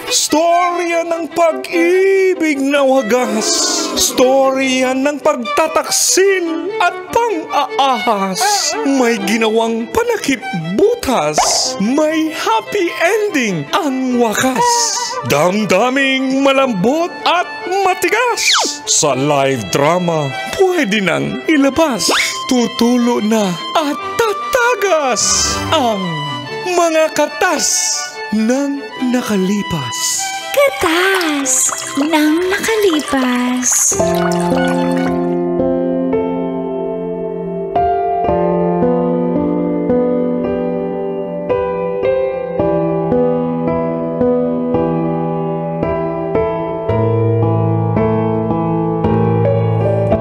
Storya ng pag-ibig na wagas. Storya ng pagtataksil at pang-aahas. May ginawang panakip butas. May happy ending ang wakas. Damdaming malambot at matigas. Sa live drama, pwede nang ilabas. Tutulo na at tatagas ang mga katas ng nakalipas. Katas ng nakalipas.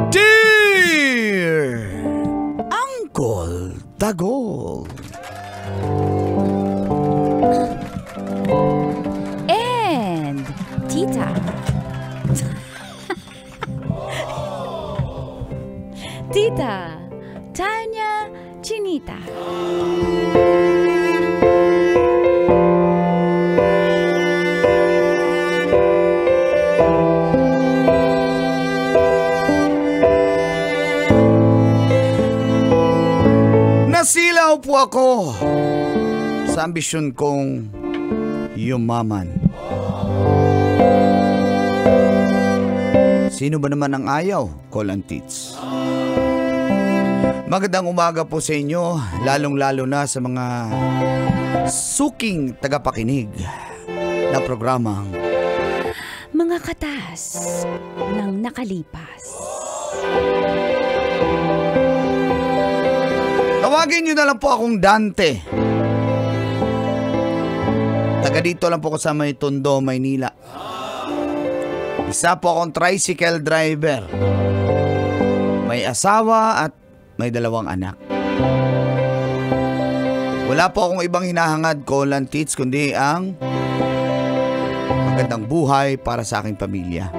Dear Uncle Dagol, And Tita. Tita Tanya Chinita. nasilaw po ako sa ambisyon kong yumaman. Sino ba naman ang ayaw, Col and Tits? Magandang umaga po sa inyo, lalong-lalo na sa mga suking tagapakinig na programang Mga Katas ng Nakalipas. Tawagin nyo na lang po akong Dante. Taga dito lang po ko sa may Tondo, Maynila. Isa po akong tricycle driver. May asawa at may 2 anak. Wala po akong ibang hinahangad, Col and Tits, kundi ang magandang buhay para sa aking pamilya.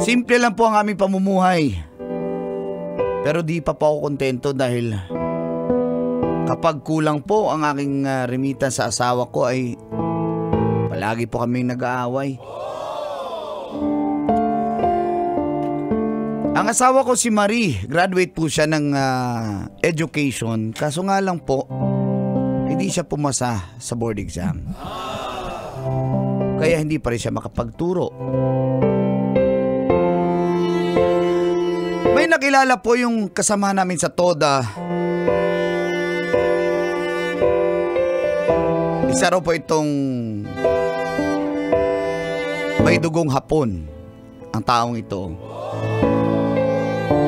Simple lang po ang aming pamumuhay. Pero di pa po ako kontento dahil kapag kulang po ang aking remittance sa asawa ko ay palagi po kaming nag-aaway. Ang asawa ko si Marie, graduate po siya ng education. Kaso nga lang po, hindi siya pumasa sa board exam. Kaya hindi pa rin siya makapagturo. May nakilala po yung kasama namin sa TODA. Isa raw po itong may dugong Hapon ang taong ito.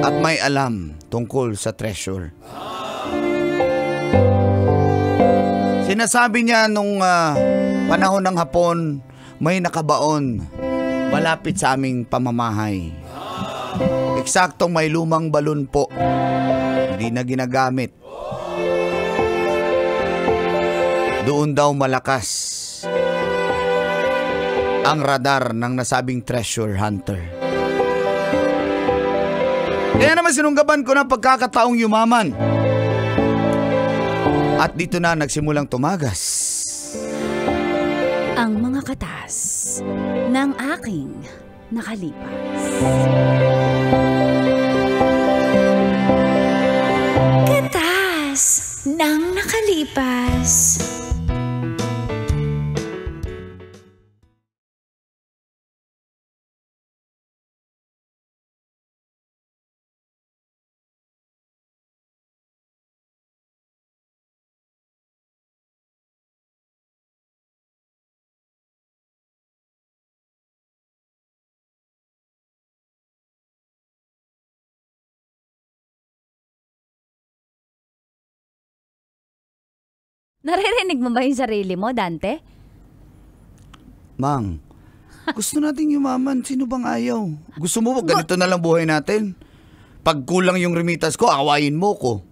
At may alam tungkol sa treasure. Sinasabi niya nung panahon ng Hapon, may nakabaon malapit sa aming pamamahay. Eksaktong may lumang balon po, hindi na ginagamit. Doon daw malakas ang radar ng nasabing treasure hunter. Kaya naman sinunggaban ko ng pagkakataong yumaman. At dito na nagsimulang tumagas Ang mga katas ng aking nakalipas. Katas ng nakalipas. Naririnig mo ba yung sarili mo, Dante? Mang, gusto nating yumaman. Sino bang ayaw? Gusto mo ba ganito na lang buhay natin? Pag kulang yung remittance ko, awayin mo ko.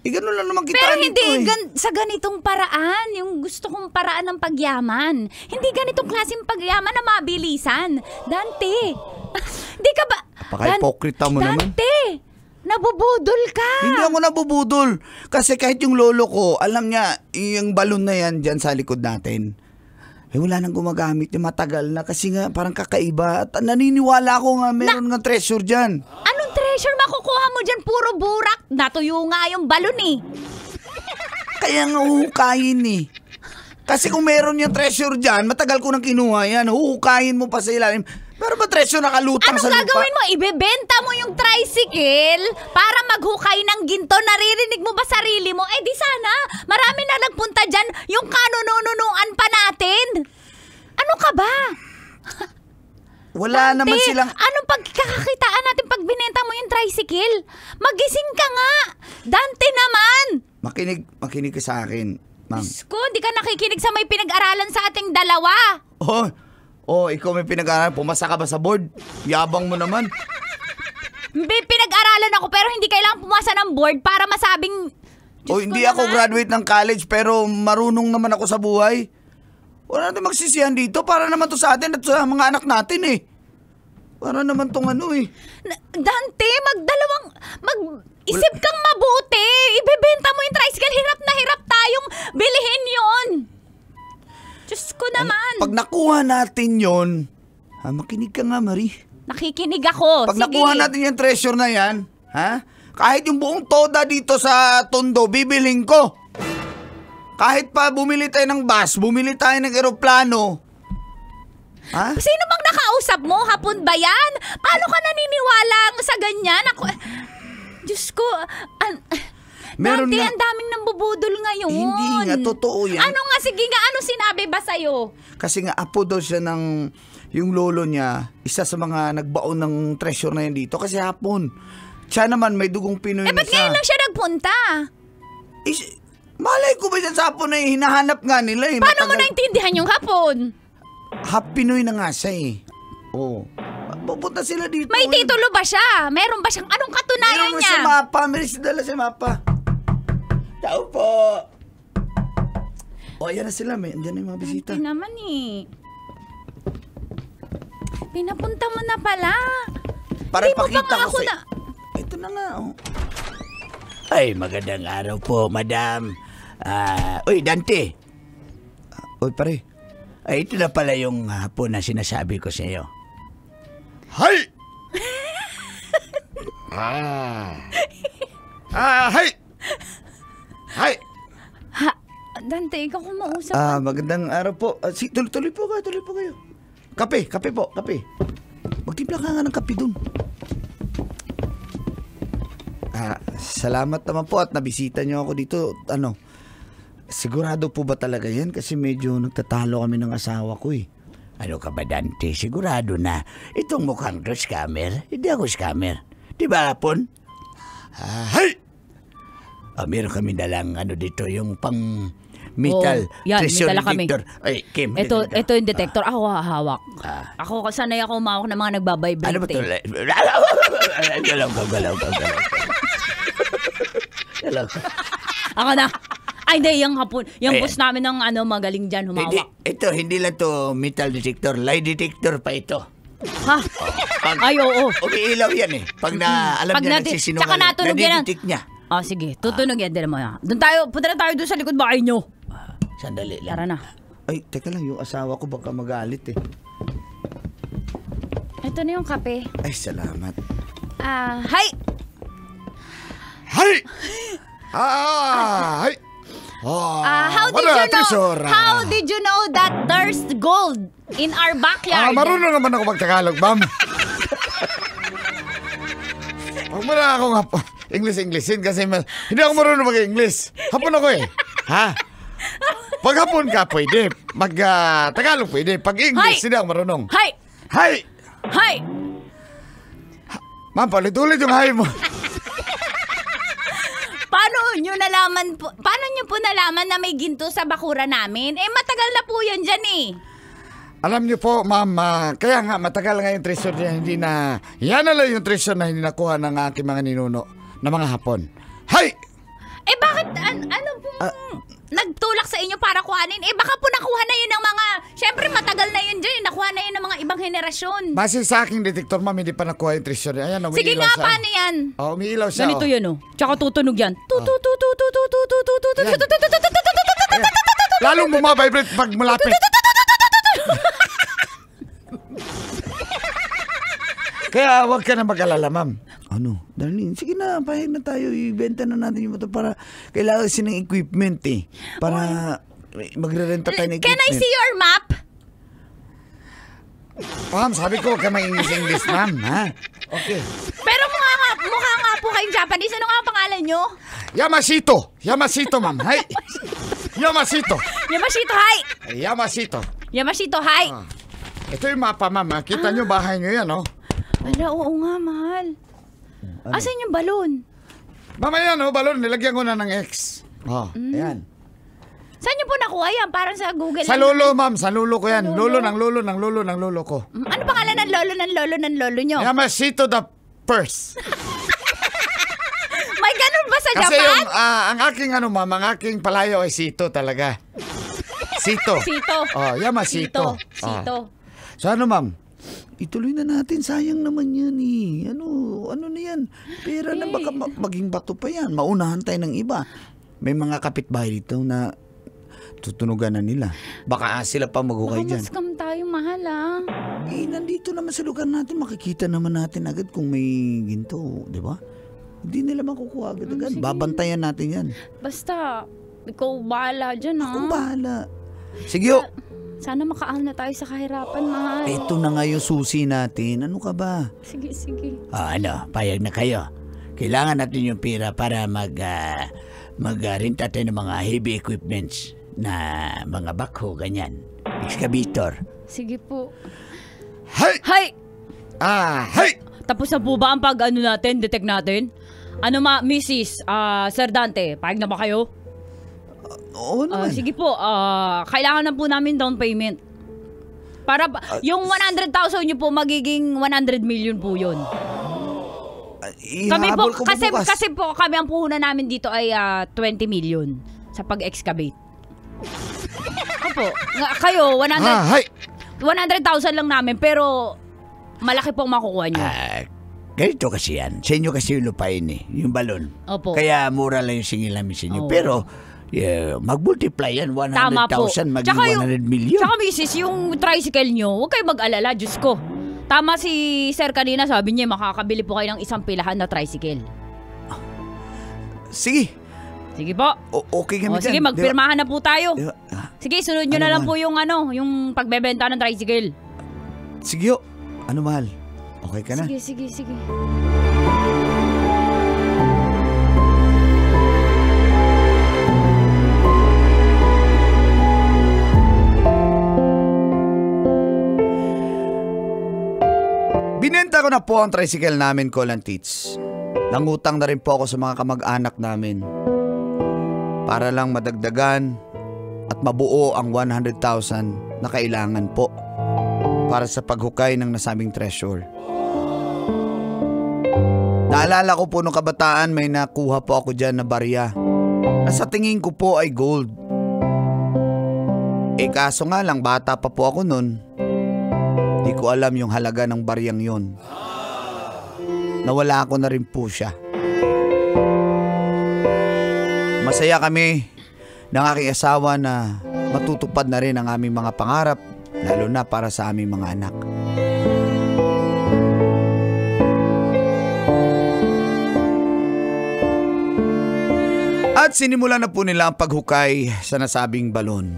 Gano'n lang naman kita. Pero nito, hindi sa ganitong paraan. Yung gusto kong paraan ng pagyaman. Hindi ganitong klaseng pagyaman na mabilisan. Dante, di ka ba... Napaka-hipokrita mo naman. Dante, Nabubudol ka. Hindi ako nabubudol. Kasi kahit yung lolo ko, alam niya, yung balon na yan dyan sa likod natin. Wala nang gumagamit. Yung matagal na kasi nga parang kakaiba. At naniniwala ako nga meron nga treasure dyan. Anong treasure makukuha mo dyan? Puro burak. Natuyo nga yung balon eh. Kaya nga huhukayin eh. Kasi kung meron yung treasure dyan, matagal ko nang kinuha yan. Huhukayin mo pa sa ilalim. Pero ba treasure nakalutang sa lupa? Anong gagawin mo? Ibebenta mo yung tricycle para maghukay ng ginto. Naririnig mo ba sarili mo? Eh di sana, marami na nagpunta dyan yung kanunununuan pa natin. Ano ka ba? Wala Dante, naman silang... Anong pagkakakitaan natin pag binenta mo yung tricycle? Magising ka nga. Dante naman. Makinig ka sa akin, ma'am. Diyos ko, di ka nakikinig sa may pinag-aralan sa ating dalawa. Ikaw may pinag-aralan. Pumasa ka ba sa board? Yabang mo naman. Pinag-aralan ako pero hindi kailangan pumasa ng board para masabing... Hindi ako graduate ng college pero marunong naman ako sa buhay. Wala natin magsisihan dito para naman to sa atin at sa mga anak natin eh. Para naman tong Dante, mag-isip kang mabuti. Ibebenta mo yung tricycle. Hirap na hirap tayong bilihin yon. Diyos ko naman. Pag nakuha natin yon, makinig ka nga, Marie. Nakikinig ako. Pag Sige. nakuha natin yung treasure na yan, kahit yung buong toda dito sa Tondo, bibiling ko. Kahit pa bumili tayo ng bus, bumili tayo ng eroplano. Sino bang nakausap mo? Hapon ba yan? Paano ka naniniwala sa ganyan? Diyos ko, Meron Dante, nga- ang daming nambubudol ngayon. Hindi nga, totoo yan. Ano nga, sige nga, ano sinabi ba sa'yo? Kasi nga apo daw siya ng yung lolo niya, isa sa mga nagbaon ng treasure na yan dito. Kasi hapon, siya naman may dugong Pinoy na Ba't ngayon lang siya nagpunta? Malay ko ba dyan sa hapon na hinahanap nga nila eh. Paano mo naintindihan yung hapon? Pinoy na nga siya eh. Pupunta sila dito. May titulo ba siya? Meron ba siyang anong katunayan Meron niya? sa mapa. Meron siya dala sa mapa. Tao po. Ayan na sila. Andiyan na yung mga bisita. Hindi naman eh. Pinapunta mo na pala. Para Hindi mo pakita pa nga ko ako sa... Ito na nga. Ay, magandang araw po, madam. Uy, Dante. Pare. Ay, ito na pala yung hapon na sinasabi ko sa iyo. Hay! Hay! Hay! Dante, ikaw kumausap. Magandang araw po. Tuloy po kayo. Kape po. Magtimpla ka nga ng kape dun. Salamat naman po at nabisita niyo ako dito. Sigurado po ba talaga yan? Kasi medyo nagtatalo kami ng asawa ko eh. Ano ka ba, Dante? Sigurado na. Itong mukhang to scammer. Hindi ako scammer. Di ba, hapon? Hay! Meron kami dalang dito, yung pang metal. yan, treasure metal kami. detector. Ay, Kim. Ito yung detector. Ako hahawak. Ako, sanay ako umawak ng mga nagbabibrate. Ano ba ito? Galaw. Ako na. Ay, hindi, yung hapon. Yung Ayan. boss namin ng magaling dyan, humawak. Hindi lang to metal detector. Lie detector pa ito. Ha? Ay, oo. Umiilaw yan eh. Pag alam Pag niya tsaka nagsisinungaling, natunog yan. nadidetect niya. Sige. Tutunog yan. Din mo yan. Punta na tayo doon sa likod bahay nyo. Sandali lang. Tara na. Ay, teka lang. Yung asawa ko baka magalit eh. Ito na yung kape. Ay, salamat. Hi! Hay! Hay! How did you know that there's gold in our backyard? Marunong naman ako magtagalog, ma'am. Huwag mo na akong English-Englishin kasi hindi ako marunong mag-English. Hapon ako eh. Pag hapon ka, pwede. Tagalog pwede. Pag English, hindi ako marunong. Hi! Hay! Hi! Ma'am, palit-ulit yung hay mo. Paano nyo po nalaman na may ginto sa bakura namin? Matagal na po yan dyan eh. Alam niyo po, ma'am, kaya nga matagal nga yung treasure niya, hindi na, yan na lang yung treasure na hindi nakuha ng aking mga ninuno na mga hapon. Hay! Bakit, ano po, nagtulak sa inyo para kuhanin? Baka po nakuha na yun ng mga, syempre matagal na yun dyan, nakuha na yun ng mga ibang henerasyon. Base sa aking detektor, ma'am, hindi pa nakuha yung treasure. Ayan, umiilaw Sige nga, siya. paano yan? Oh, umiilaw siya. Ganito oh. yan, oh. Tsaka tutunog yan. Ayan. Lalong bumabibrate pag malapit. Kaya huwag ka na mag-alala, ma'am. Ano? Darling, sige na, pahig na tayo. Ibenta na natin yung motor para kailangan kasi ng equipment eh. Para magre-renta tayo ng equipment. Can I see your map? Ma'am, sabi ko, huwag ka mag-English, ma'am. Ha? Okay. Pero mukha nga po kayong Japanese. Ano nga ang pangalan nyo? Yamashito. Yamashito, ma'am. Hay. Yamashito. Yamashito, hi! Yamashito. Yamashito, hi! Ah. Ito yung mapa, ma'am. Kita nyo bahay nyo yan, oh. Ala, oo nga, mahal. Asan yung balon? Mama, yan, oh, balon. Nilagyan ko na ng X. Oh, ayan. Saan nyo po nakuha yan? Parang sa Google. Sa lang. lolo, ma'am. Sa lolo ko yan. Sa Lolo lolo? ng lolo ng lolo ng lolo ko. Ano pangalan ng lolo nyo? Yamashito the first. May ganun ba sa Kasi Japan? yung, ang aking, ma'am, ang aking palayo ay Sito talaga. Sito. Sito. Oh, Yamashito. Sito. So ano, ma'am? Ituloy na natin. Sayang naman yan eh. Ano na yan? Pera na baka maging bato pa yan. Maunahan tayo ng iba. May mga kapitbahay dito na tutunugan na nila. Baka sila pa maghukay Baka dyan. mas tayo, mahal ah. Eh, nandito naman sa lugar natin. Makikita naman natin agad kung may ginto. Di ba? Hindi nila makukuha agad-agad. sige. Babantayan natin yan. Basta, ikaw bahala dyan ah. Kung bahala. Sige, oh. Sana makaahon na tayo sa kahirapan, mahal. Ito na nga yung susi natin. Ano ka ba? Sige. Payag na kayo. Kailangan natin yung pera para mag-renta tayo ng mga heavy equipments na mga backhoe, ganyan. Excavator. Sige po. Hay! Hay! Hay! Tapos na po ba ang pag-ano natin, detect natin? Ano Mrs. Sir Dante, pahig na ba kayo? Oo naman. Sige po, kailangan na po namin down payment. Para yung 100,000 nyo po magiging 100 million po yun. Kami po, Ihabol ko ba bukas? kasi po kami ang puhunan namin dito ay 20 million sa pag-excavate. Opo, kayo 100,000 lang namin pero malaki po ang makukuha nyo. Ganito kasi yan. Sa inyo kasi yung lupain yung balon. Opo. Kaya mura lang yung singil namin sa inyo. Oo. Pero mag-multiply yan, 100,000 Tama po. maging 100 million. Tsaka misis, yung tricycle nyo, huwag kayo mag-alala, Diyos ko. Tama si Sir kanina, sabi niya makakabili po kayo ng isang pilahan na tricycle. Sige. Sige po. Okay kami Sige, dyan. magpirmahan na po tayo. Diba? Sige, sunod nyo Ano na lang mahal? po yung pagbebenta ng tricycle. Sige, oh. Ano, mahal? Okay ka na? Sige. Binenta ko na po ang tricycle namin, Colin Teats. Nangutang na rin po ako sa mga kamag-anak namin para lang madagdagan at mabuo ang 100,000 na kailangan po para sa paghukay ng nasabing treasure. Naalala ko po nung kabataan may nakuha po ako dyan na barya na sa tingin ko po ay gold. Kaso nga lang bata pa po ako nun. Di ko alam yung halaga ng baryang yon. Nawala ko na rin po siya. Masaya kami ng aking asawa na matutupad na rin ang aming mga pangarap, lalo na para sa aming mga anak. At sinimulan na po nila ang paghukay sa nasabing balon.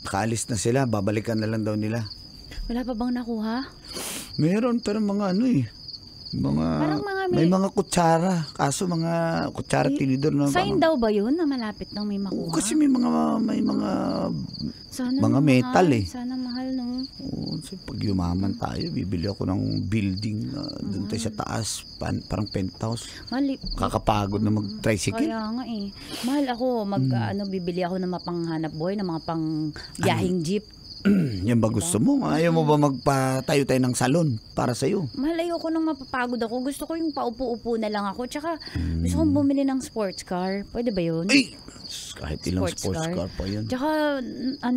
Kaalis na sila, babalikan na lang daw nila. Wala pa bang nakuha? Meron pero mga Parang mga may mga kutsara, kaso mga kutsara tinidor na Sign daw ba yun na malapit nang may makuha? kasi may mga sana mga mahal, metal eh. Sana mahal, no? So pag yumaman tayo, bibili ako ng building doon tayo sa taas, parang penthouse. Kakapagod na mag-tricycle. Kaya nga eh. Mahal ako, bibili ako ng mapanghanap buhay, ng mga pang biyahing jeep. Yan ba gusto mo? Ayaw mo ba magpatayo tayo ng salon para sa'yo? Mahal, ayoko nang mapapagod ako. Gusto ko yung paupo-upo na lang ako. Tsaka gusto kong bumili ng sports car. Pwede ba yun? Ay! Kahit ilang sports car pa yun. Tsaka,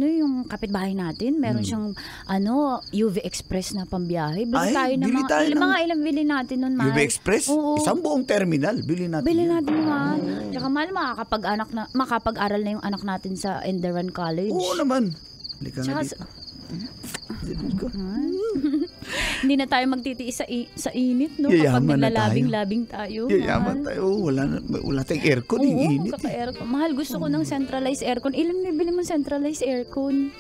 yung kapitbahay natin, meron siyang, UV Express na pambiyahe. Bili tayo ng ilang bili natin nun, mahal. UV Express? Oo. Isang buong terminal. Bili natin. Mahal. Tsaka, mahal, makakapag-aral na yung anak natin sa Enderan College. Oo naman. Halika na dito. Hindi na tayo magtitiis sa init, no? Yayaman Kapag naglalabing-labing tayo. Yayaman tayo. Wala tayong aircon. Oo, Init. kaka-aircon. Mahal, gusto ko ng centralized aircon. Ilan bibili mo centralized aircon?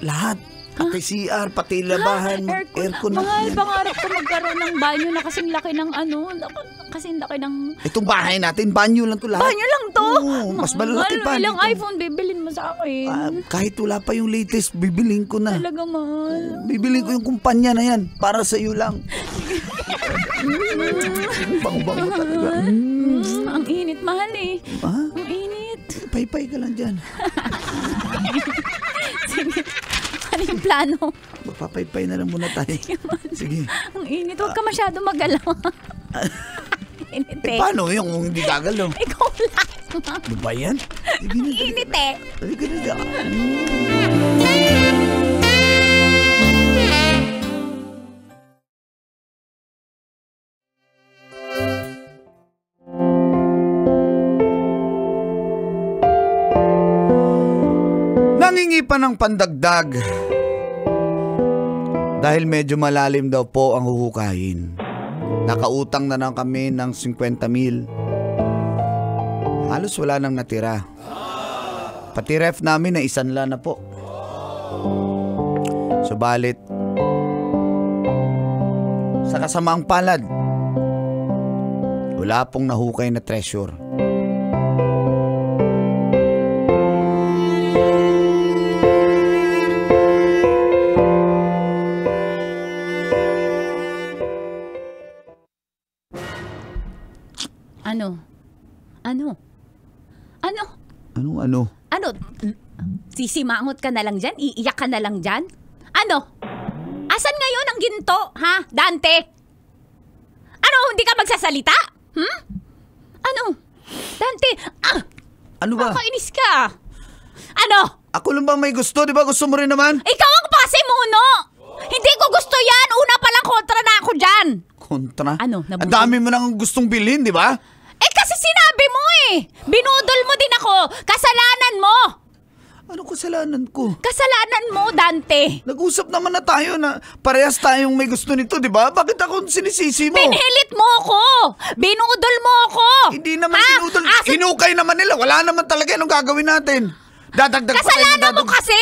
Lahat. Pati CR, pati labahan, aircon. Mahal, pangarap ko magkaroon ng banyo na kasing laki ng kasing laki ng... Itong bahay natin, banyo lang to lahat. Banyo lang to? Oo, mas malaki pa. Ilang iPhone bibilin mo sa akin? Kahit wala pa yung latest, bibilin ko na. Talaga, mahal. Bibilin ko yung kumpanya na yan, para sa iyo lang. Bango-bango talaga. Ang init, mahal eh. Ha? Ang init. Pay-pay ka lang dyan. Sige. Ano yung plano? Magpapay-pay na lang muna tayo. Sige. Ang init. Huwag ka masyado magalaw. Init eh. Paano yung kung hindi gagalaw? Ikaw lang. Ano ba yan? Sige na. Init eh. Sige na. Nangingi pa ng pandagdag dahil medyo malalim daw po ang huhukayin. Nakautang na lang kami ng 50,000. Halos wala nang natira. Pati ref namin na isanla na po. Subalit, sa kasamaang palad, wala pong nahukay na treasure. Ano? Sisimangot ka na lang dyan? Iiyak ka na lang dyan? Ano? Asan ngayon ang ginto, ha, Dante? Ano, hindi ka magsasalita? Ano? Dante, Ano ba? Kakainis ka. Ano? Ako lang ba may gusto? Di ba gusto mo rin naman? Ikaw ang pasimuno! Hindi ko gusto yan! Una palang kontra na ako dyan! Kontra? Ano? Ang dami mo nang gustong bilhin, di ba? Kasi sinabi mo eh! Binudol mo din ako! Kasalanan mo! Ano kasalanan ko? Kasalanan mo, Dante! Nag-usap naman na tayo na parehas tayong may gusto nito, di ba? Bakit ako sinisisi mo? Pinhilit mo ako! Binudol mo ako! Hindi naman binudol. Hinukay naman nila. Wala naman talaga. Anong gagawin natin? Dadagdag pa tayo. Kasalanan mo kasi!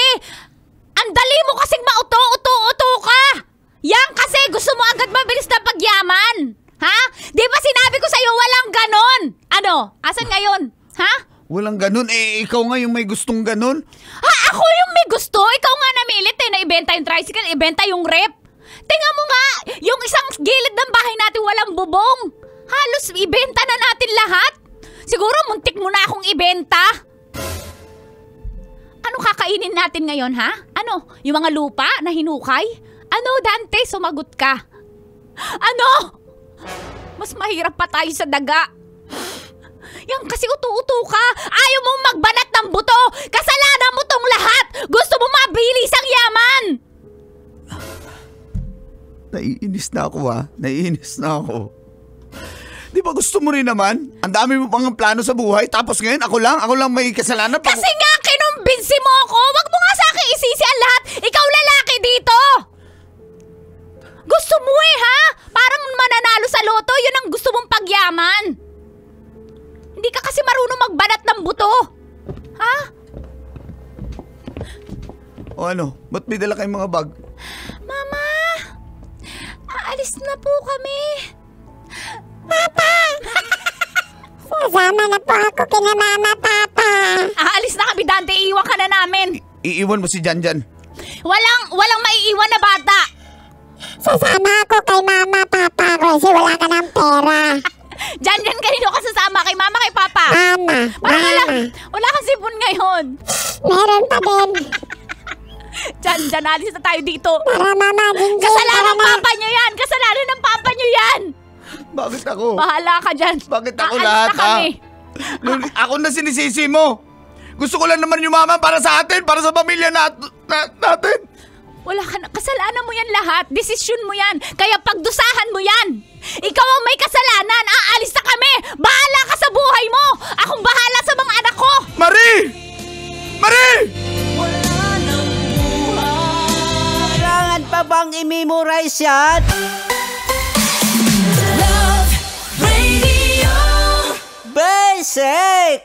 Ang dali mo kasing mauto-uto-uto ka! Yan kasi gusto mo agad mabilis na pagyaman! Ha? Di ba sinabi ko sa'yo walang ganon? Ano? Asan ngayon? Ha? Walang ganon. Ikaw nga yung may gustong ganon. Ha? Ako yung may gusto? Ikaw nga namilit na ibenta yung tricycle, ibenta yung rep. Tingnan mo nga, yung isang gilid ng bahay natin walang bubong. Halos ibenta na natin lahat. Siguro muntik mo na akong ibenta. Ano kakainin natin ngayon, ha? Ano? Yung mga lupa na hinukay? Ano, Dante? Sumagot ka. Ano? Mas mahirap pa tayo sa daga. Yan kasi uto-uto ka. Ayaw mong magbanat ng buto. Kasalanan mo tong lahat. Gusto mo mabilis ang yaman. Naiinis na ako, ha? Naiinis na ako. Di ba gusto mo rin naman? Ang dami mo pang plano sa buhay. Tapos ngayon, ako lang may kasalanan. Kasi nga, kinumbinsi mo ako. Wag mo nga sa akin isisi ang lahat. Ikaw lalaki dito. Gusto mo ha? Parang mananalo sa loto. Yun ang gusto mong pagyaman. Hindi ka kasi marunong magbanat ng buto. Ha? O ano? Ba't may dala kayong mga bag? Mama! Aalis na po kami. Papa! Sasama na po ako kina Mama, Papa. Aalis na kami, Dante. Iiwan ka na namin. Iiwan mo si Janjan. Walang maiiwan na bata. Sasama ako kay Mama, Papa kasi wala ka ng pera. Janjan, kanino ka sasama? Kay Mama, kay Papa? Mama. Wala kang sipon ngayon. Meron pa din. Diyan, alis na tayo dito. Tara, Mama Gingging. Kasalanan Tara ng na. papa nyo yan! Kasalanan ng papa nyo yan! Bakit ako? Bahala ka dyan. Bakit ako Aalis lahat, na kami. Ako na sinisisi mo. Gusto ko lang naman yumaman para sa atin, para sa pamilya natin. Wala ka na. Kasalanan mo yan lahat. Desisyon mo yan. Kaya pagdusahan mo yan. Ikaw ang may kasalanan. Aalis na kami. Bahala ka sa buhay mo. Akong bahala sa mga anak ko. Marie! Marie! Kailangan pa bang i-memorize yan? Love Radio. Basic!